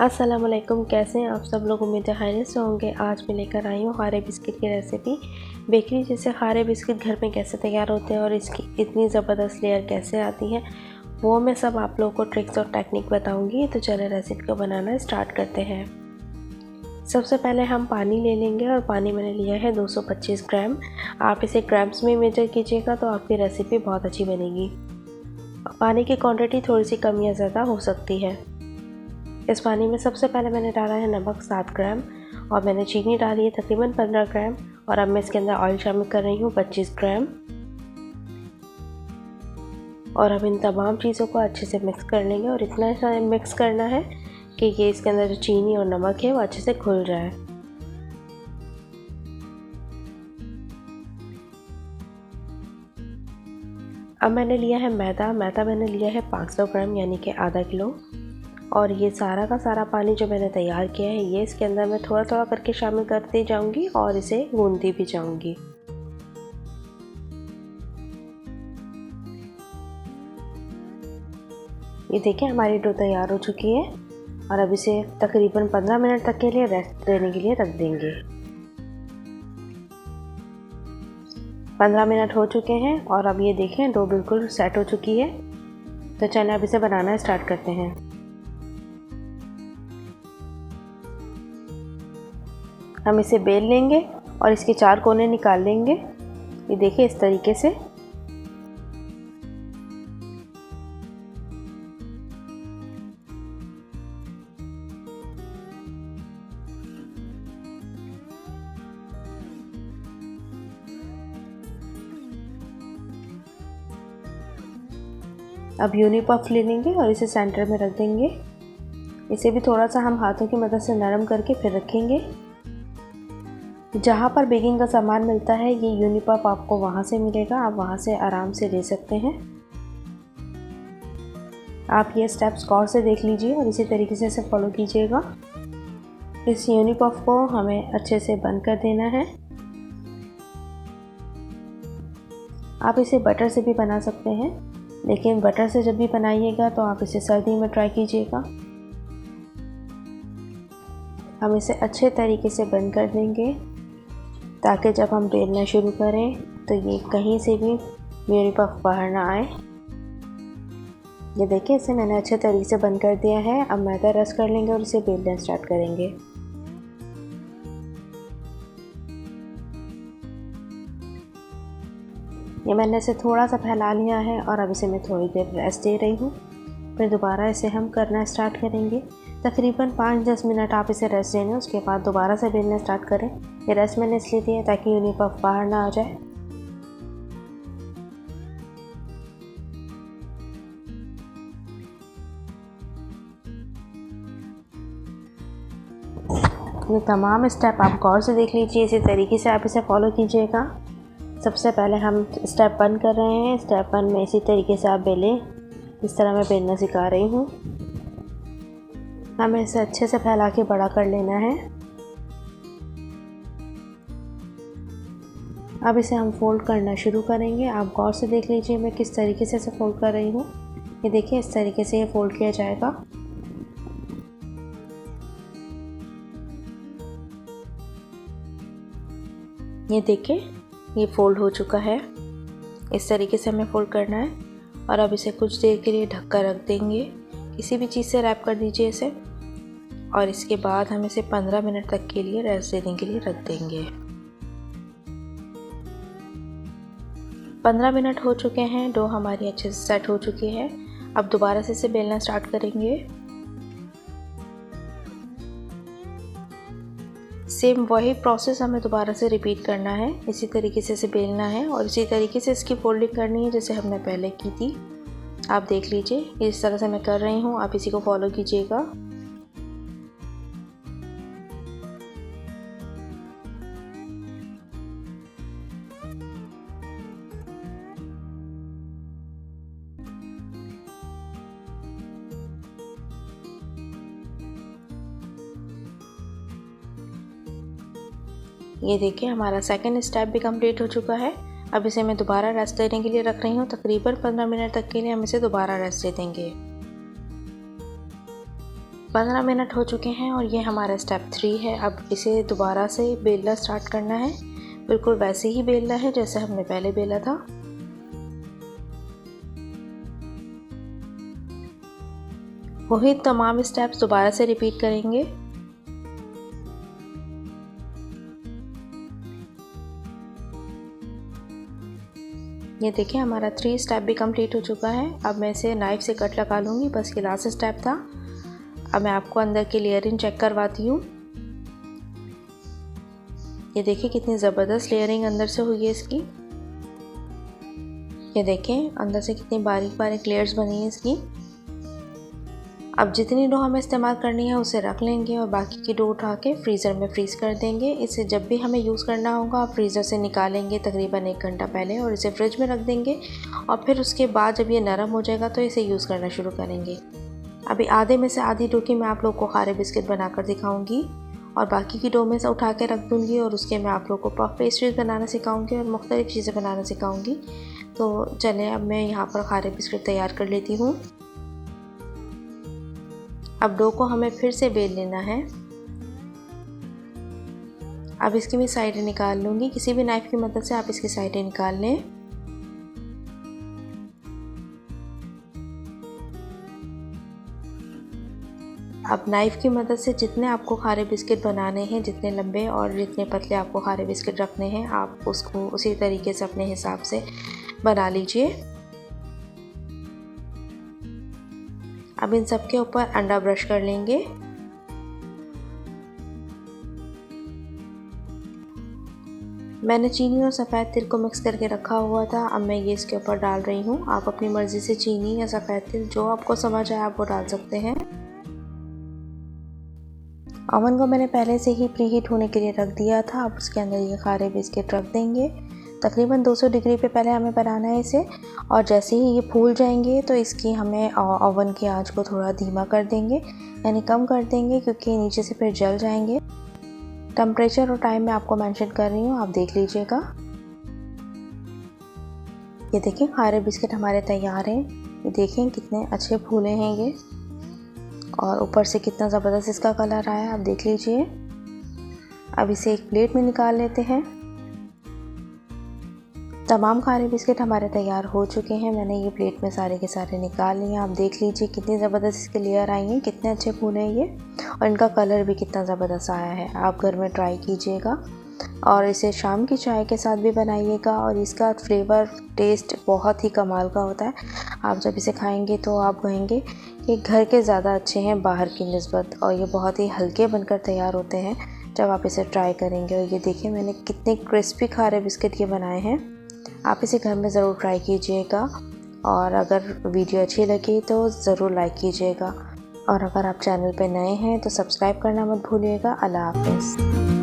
अस्सलाम वालेकुम, कैसे हैं आप सब लोग। उम्मीद है खैरियत से होंगे। आज मैं लेकर आई हूँ खारे बिस्किट की रेसिपी। बेकरी जैसे खारे बिस्किट घर में कैसे तैयार होते हैं और इसकी इतनी ज़बरदस्त लेयर कैसे आती है, वो मैं सब आप लोगों को ट्रिक्स और टेक्निक बताऊँगी। तो चले रेसिपी को बनाना स्टार्ट करते हैं। सबसे पहले हम पानी ले लेंगे और पानी मैंने लिया है 225 ग्राम। आप इसे ग्राम्स में मेजर कीजिएगा तो आपकी रेसिपी बहुत अच्छी बनेगी। पानी की क्वांटिटी थोड़ी सी कम या ज़्यादा हो सकती है। इस पानी में सबसे पहले मैंने डाला है नमक 7 ग्राम और मैंने चीनी डाली है तकरीबन 15 ग्राम और अब मैं इसके अंदर ऑयल शामिल कर रही हूँ 25 ग्राम। और अब इन तमाम चीज़ों को अच्छे से मिक्स कर लेंगे और इतना सा मिक्स करना है कि ये इसके अंदर जो चीनी और नमक है वो अच्छे से घुल जाए। अब मैंने लिया है मैदा मैंने लिया है 500 ग्राम यानी कि आधा किलो। और ये सारा का सारा पानी जो मैंने तैयार किया है ये इसके अंदर मैं थोड़ा थोड़ा करके शामिल करती जाऊंगी और इसे गूंदती भी जाऊंगी। ये देखिए हमारी डो तैयार हो चुकी है और अब इसे तकरीबन 15 मिनट तक के लिए रेस्ट देने के लिए रख देंगे। 15 मिनट हो चुके हैं और अब ये देखें डो बिल्कुल सेट हो चुकी है। तो चलिए अब इसे बनाना स्टार्ट करते हैं। हम इसे बेल लेंगे और इसके 4 कोने निकाल लेंगे। ये देखिए इस तरीके से। अब यूनी पफ ले लेंगे और इसे सेंटर में रख देंगे। इसे भी थोड़ा सा हम हाथों की मदद से नरम करके फिर रखेंगे। जहाँ पर बेकिंग का सामान मिलता है ये यूनी पफ आपको वहाँ से मिलेगा, आप वहाँ से आराम से ले सकते हैं। आप ये स्टेप्स गौर से देख लीजिए और इसी तरीके से इसे फॉलो कीजिएगा। इस यूनी पफ को हमें अच्छे से बंद कर देना है। आप इसे बटर से भी बना सकते हैं, लेकिन बटर से जब भी बनाइएगा तो आप इसे सर्दी में ट्राई कीजिएगा। हम इसे अच्छे तरीके से बंद कर देंगे ताकि जब हम बेलना शुरू करें तो ये कहीं से भी यूनी पफ बाहर ना आए। ये देखिए इसे मैंने अच्छे तरीके से बंद कर दिया है। अब मैदा रस कर लेंगे और इसे बेलना स्टार्ट करेंगे। ये मैंने इसे थोड़ा सा फैला लिया है और अब इसे मैं थोड़ी देर रेस्ट दे रही हूँ। फिर दोबारा इसे हम करना स्टार्ट करेंगे। तकरीबन 5-10 मिनट आप इसे रेस्ट देंगे, उसके बाद दोबारा से बेलना स्टार्ट करें। ये रेस्ट मैंने इसलिए दिया ताकि यूनी पफ बाहर ना आ जाए। ये तमाम स्टेप आप गौर से देख लीजिए, इसी तरीके से आप इसे फॉलो कीजिएगा। सबसे पहले हम स्टेप 1 कर रहे हैं। स्टेप 1 में इसी तरीके से आप बेलें, इस तरह मैं बेलना सिखा रही हूँ। हमें इसे अच्छे से फैला के बड़ा कर लेना है। अब इसे हम फोल्ड करना शुरू करेंगे। आप गौर से देख लीजिए मैं किस तरीके से इसे फोल्ड कर रही हूँ। ये देखिए इस तरीके से ये फोल्ड किया जाएगा। ये देखिए ये फोल्ड हो चुका है। इस तरीके से हमें फोल्ड करना है और अब इसे कुछ देर के लिए ढक कर रख देंगे। किसी भी चीज़ से रैप कर दीजिए इसे और इसके बाद हम इसे 15 मिनट तक के लिए रेस्ट देने के लिए रख देंगे। 15 मिनट हो चुके हैं, डो हमारी अच्छे से सेट हो चुकी है। अब दोबारा से इसे बेलना स्टार्ट करेंगे। सेम वही प्रोसेस हमें दोबारा से रिपीट करना है। इसी तरीके से इसे बेलना है और इसी तरीके से इसकी फोल्डिंग करनी है जैसे हमने पहले की थी। आप देख लीजिए इस तरह से मैं कर रही हूँ, आप इसी को फॉलो कीजिएगा। ये देखिए हमारा सेकंड स्टेप भी कंप्लीट हो चुका है। अब इसे मैं दोबारा रेस्ट देने के लिए रख रही हूँ। तकरीबन 15 मिनट तक के लिए हम इसे दोबारा रेस्ट दे देंगे। 15 मिनट हो चुके हैं और ये हमारा स्टेप 3 है। अब इसे दोबारा से बेलना स्टार्ट करना है, बिल्कुल वैसे ही बेलना है जैसे हमने पहले बेला था। वही तमाम स्टेप्स दोबारा से रिपीट करेंगे। ये देखिए हमारा 3 स्टेप भी कंप्लीट हो चुका है। अब मैं इसे नाइफ से कट लगा लूँगी, बस ये लास्ट स्टेप था। अब मैं आपको अंदर की लेयरिंग चेक करवाती हूँ। ये देखिए कितनी ज़बरदस्त लेयरिंग अंदर से हुई है इसकी। ये देखें अंदर से कितनी बारीक बारीक लेयर्स बनी है इसकी। अब जितनी डो हमें इस्तेमाल करनी है उसे रख लेंगे और बाकी की डो उठा के फ्रीज़र में फ्रीज़ कर देंगे। इसे जब भी हमें यूज़ करना होगा फ्रीज़र से निकालेंगे तकरीबन 1 घंटा पहले और इसे फ्रिज में रख देंगे और फिर उसके बाद जब ये नरम हो जाएगा तो इसे यूज़ करना शुरू करेंगे। अभी आधे में से आधी डो की मैं आप लोग को खारे बिस्किट बनाकर दिखाऊंगी और बाकी की डो में से उठा के रख दूँगी और उसके मैं आप लोग को पफ पेस्ट्रीज बनाना सिखाऊंगी और मुख्तलिफ चीज़ें बनाना सिखाऊंगी। तो चलें अब मैं यहाँ पर खारे बिस्किट तैयार कर लेती हूँ। अब डो को हमें फिर से बेल लेना है। अब इसकी भी साइडें निकाल लूँगी, किसी भी नाइफ़ की मदद से आप इसकी साइडें निकाल लें। अब नाइफ़ की मदद से जितने आपको खारे बिस्किट बनाने हैं, जितने लंबे और जितने पतले आपको खारे बिस्किट रखने हैं, आप उसको उसी तरीके से अपने हिसाब से बना लीजिए। अब इन सब के ऊपर अंडा ब्रश कर लेंगे। मैंने चीनी और सफ़ेद तिल को मिक्स करके रखा हुआ था, अब मैं ये इसके ऊपर डाल रही हूँ। आप अपनी मर्ज़ी से चीनी या सफ़ेद तिल जो आपको समझ आए आप वो डाल सकते हैं। ओवन को मैंने पहले से ही प्रीहीट होने के लिए रख दिया था। अब उसके अंदर ये खारे बिस्किट रख देंगे। तकरीबन 200 डिग्री पे पहले हमें बनाना है इसे और जैसे ही ये फूल जाएंगे तो इसकी हमें ओवन की आंच को थोड़ा धीमा कर देंगे, यानी कम कर देंगे क्योंकि नीचे से फिर जल जाएंगे। टेम्परेचर और टाइम मैं आपको मेंशन कर रही हूँ, आप देख लीजिएगा। ये देखें खारे बिस्किट हमारे तैयार हैं। ये देखें कितने अच्छे फूले हैं ये और ऊपर से कितना ज़बरदस्त इसका कलर आया है, आप देख लीजिए। अब इसे एक प्लेट में निकाल लेते हैं। तमाम खारे बिस्किट हमारे तैयार हो चुके हैं। मैंने ये प्लेट में सारे के सारे निकाल लिए हैं। आप देख लीजिए कितनी ज़बरदस्त इसके लेयर आई हैं, कितने अच्छे फूल हैं ये और इनका कलर भी कितना ज़बरदस्त आया है। आप घर में ट्राई कीजिएगा और इसे शाम की चाय के साथ भी बनाइएगा और इसका फ्लेवर टेस्ट बहुत ही कमाल का होता है। आप जब इसे खाएंगे तो आप कहेंगे कि घर के ज़्यादा अच्छे हैं बाहर की निस्बत और ये बहुत ही हल्के बनकर तैयार होते हैं जब आप इसे ट्राई करेंगे। और ये देखिए मैंने कितने क्रिस्पी खारे बिस्किट ये बनाए हैं। आप इसे घर में ज़रूर ट्राई कीजिएगा और अगर वीडियो अच्छी लगी तो ज़रूर लाइक कीजिएगा और अगर आप चैनल पे नए हैं तो सब्सक्राइब करना मत भूलिएगा। अल्लाह हाफ़िज़।